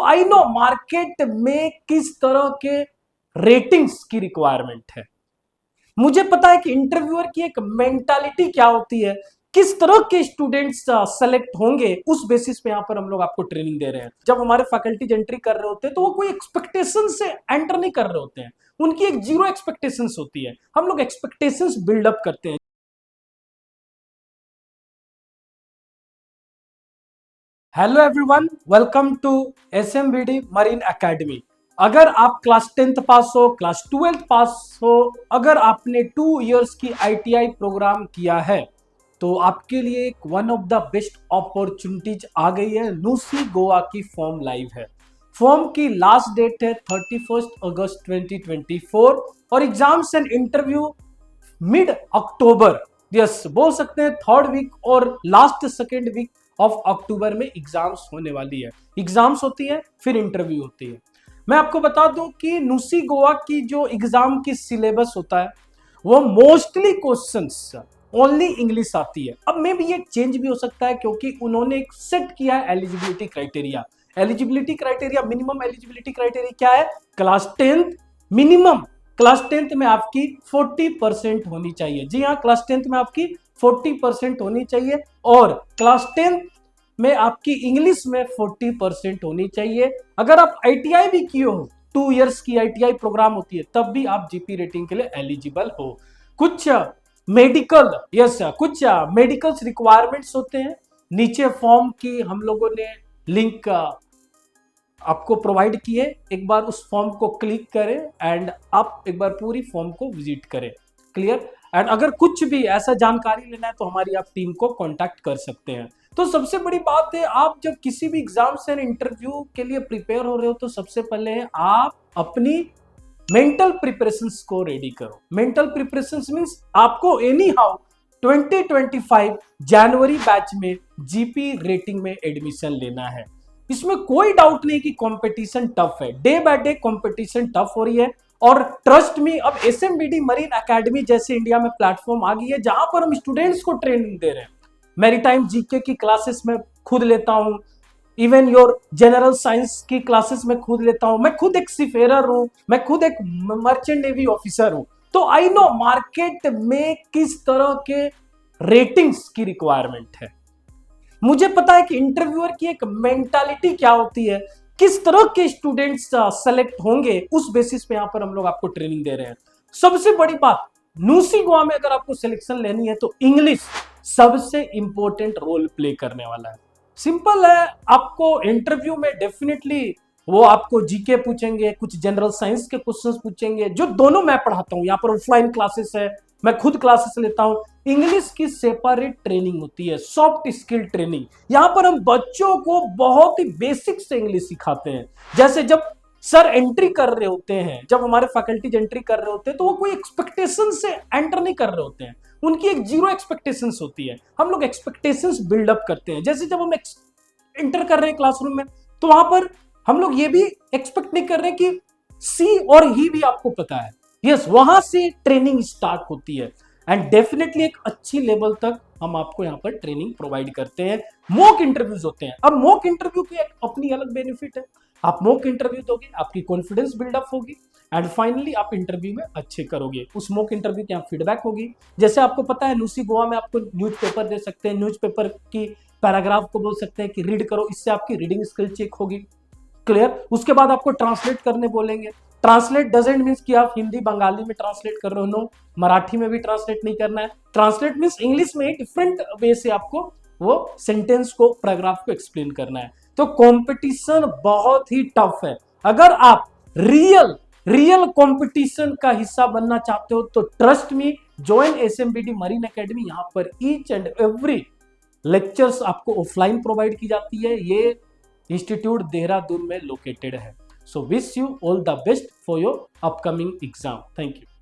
I know market में किस तरह के रेटिंग्स की रिक्वायरमेंट है, मुझे पता है कि इंटरव्यूअर की एक मेंटालिटी क्या होती है, किस तरह के स्टूडेंट्स सेलेक्ट होंगे, उस बेसिस पे यहां पर हम लोग आपको ट्रेनिंग दे रहे हैं। जब हमारे फैकल्टीज एंट्री कर रहे होते हैं तो वो कोई एक्सपेक्टेशन से एंटर नहीं कर रहे होते हैं, उनकी एक जीरो एक्सपेक्टेशंस होती है। हम लोग एक्सपेक्टेशंस बिल्डअप करते हैं। Hello everyone, welcome to SMBD marine academy. अगर आप क्लास 10th पास हो, क्लास 12th पास हो, अगर आपने 2 इयर्स की ITI प्रोग्राम किया है तो आपके लिए एक one of the best opportunities आ गई है। नुसी गोवा की फॉर्म लाइव है। फॉर्म की लास्ट डेट है 31 अगस्त 2024 और एग्जाम्स एंड इंटरव्यू मिड अक्टूबर, यस बोल सकते हैं थर्ड वीक और लास्ट सेकेंड वीक ऑफ अक्टूबर में एग्जाम्स होने वाली है। एग्जाम्स होती है फिर इंटरव्यू होती है। मैं आपको बता दूं कि नुसी गोवा की जो एग्जाम की सिलेबस होता है वो मोस्टली क्वेश्चंस ओनली इंग्लिश आती है। अब मे भी ये चेंज भी हो सकता है क्योंकि उन्होंने एक सेट किया है eligibility criteria. Eligibility criteria, minimum eligibility criteria क्या है? Class 10th minimum, class 10th में आपकी 40% होनी चाहिए। जी हाँ, क्लास 10th में आपकी 40% होनी चाहिए और क्लास 10th में आपकी इंग्लिश में 40% होनी चाहिए। अगर आप ITI भी किए हो, 2 इयर्स की ITI प्रोग्राम होती है, तब भी आप GP रेटिंग के लिए एलिजिबल हो। कुछ मेडिकल, यस कुछ मेडिकल्स रिक्वायरमेंट्स होते हैं। नीचे फॉर्म की हम लोगों ने लिंक आपको प्रोवाइड किए, एक बार उस फॉर्म को क्लिक करें एंड आप एक बार पूरी फॉर्म को विजिट करें। क्लियर? एंड अगर कुछ भी ऐसा जानकारी लेना है तो हमारी आप टीम को कांटेक्ट कर सकते हैं। तो सबसे बड़ी बात है, आप जब किसी भी एग्जाम से इंटरव्यू के लिए प्रिपेयर हो रहे हो तो सबसे पहले आप अपनी मेंटल प्रिपरेशंस को रेडी करो। मेंटल प्रिपरेशंस मींस आपको एनी हाउ 2025 जनवरी बैच में GP रेटिंग में एडमिशन लेना है। इसमें कोई डाउट नहीं कि कंपटीशन टफ है, day by day competition tough हो रही है। और ट्रस्ट मी, अब SMBD मरीन एकेडमी जैसे इंडिया में प्लेटफॉर्म आ गई है जहां पर हम स्टूडेंट्स को ट्रेनिंग दे रहे हैं। मैरीटाइम GK की क्लासेस में खुद लेता हूं, इवन योर जनरल साइंस की क्लासेस में खुद लेता हूं। मैं खुद एक सीफेरर हूं, मैं खुद एक मर्चेंट नेवी ऑफिसर हूं। तो आई नो मार्केट में किस तरह के रेटिंग्स की रिक्वायरमेंट है, मुझे पता है कि इंटरव्यूअर की एक मेंटालिटी क्या होती है, किस तरह के स्टूडेंट्स सेलेक्ट होंगे, उस बेसिस पे यहां पर हम लोग आपको ट्रेनिंग दे रहे हैं। सबसे बड़ी बात, नुसी गोवा में अगर आपको सिलेक्शन लेनी है तो इंग्लिश सबसे इंपॉर्टेंट रोल प्ले करने वाला है। सिंपल है, आपको इंटरव्यू में डेफिनेटली वो आपको GK पूछेंगे, कुछ जनरल साइंस के क्वेश्चंस पूछेंगे, जो दोनों मैं पढ़ाता हूं। यहाँ पर ऑफलाइन क्लासेस है, मैं खुद क्लासेस लेता हूं। इंग्लिश की सेपरेट ट्रेनिंग होती है, सॉफ्ट स्किल ट्रेनिंग। यहां पर हम बच्चों को बहुत ही बेसिक से इंग्लिश सिखाते हैं। जैसे जब सर एंट्री कर रहे होते हैं, जब हमारे फैकल्टीज एंट्री कर रहे होते हैं तो वो कोई एक्सपेक्टेशन से एंटर नहीं कर रहे होते हैं, उनकी एक जीरो एक्सपेक्टेशंस होती है। हम लोग एक्सपेक्टेशंस बिल्डअप करते हैं। जैसे जब हम एंटर कर रहे हैं क्लासरूम में तो वहां पर हम लोग ये भी एक्सपेक्ट नहीं कर रहे कि सी और ही भी आपको पता है। यस, वहां से ट्रेनिंग स्टार्ट होती है एंड डेफिनेटली एक अच्छी लेवल तक हम आपको यहाँ पर ट्रेनिंग प्रोवाइड करते हैं। मॉक इंटरव्यूज होते हैं। अब मॉक इंटरव्यू की एक अपनी अलग बेनिफिट है। आप मॉक इंटरव्यू दोगे, आपकी कॉन्फिडेंस बिल्डअप होगी एंड फाइनली आप इंटरव्यू में अच्छे करोगे। उस मॉक इंटरव्यू की यहाँ फीडबैक होगी। जैसे आपको पता है नुसी गोवा में आपको न्यूज़पेपर दे सकते हैं, न्यूज़पेपर की पैराग्राफ को बोल सकते हैं कि रीड करो, इससे आपकी रीडिंग स्किल चेक होगी। क्लियर? उसके बाद आपको ट्रांसलेट करने बोलेंगे। ट्रांसलेट डजेंट मीन्स कि आप हिंदी बंगाली में ट्रांसलेट कर रहे हो, नो, मराठी में भी ट्रांसलेट नहीं करना है। ट्रांसलेट मीन्स इंग्लिश में डिफरेंट वे से आपको वो सेंटेंस को, पैराग्राफ को एक्सप्लेन करना है। तो कंपटीशन बहुत ही टफ है। अगर आप रियल कंपटीशन का हिस्सा बनना चाहते हो तो trust me, join SMBD marine academy. यहां पर ईच एंड एवरी लेक्चर्स आपको ऑफलाइन प्रोवाइड की जाती है। ये इंस्टीट्यूट देहरादून में लोकेटेड है। So wish you all the best for your upcoming exam. Thank you.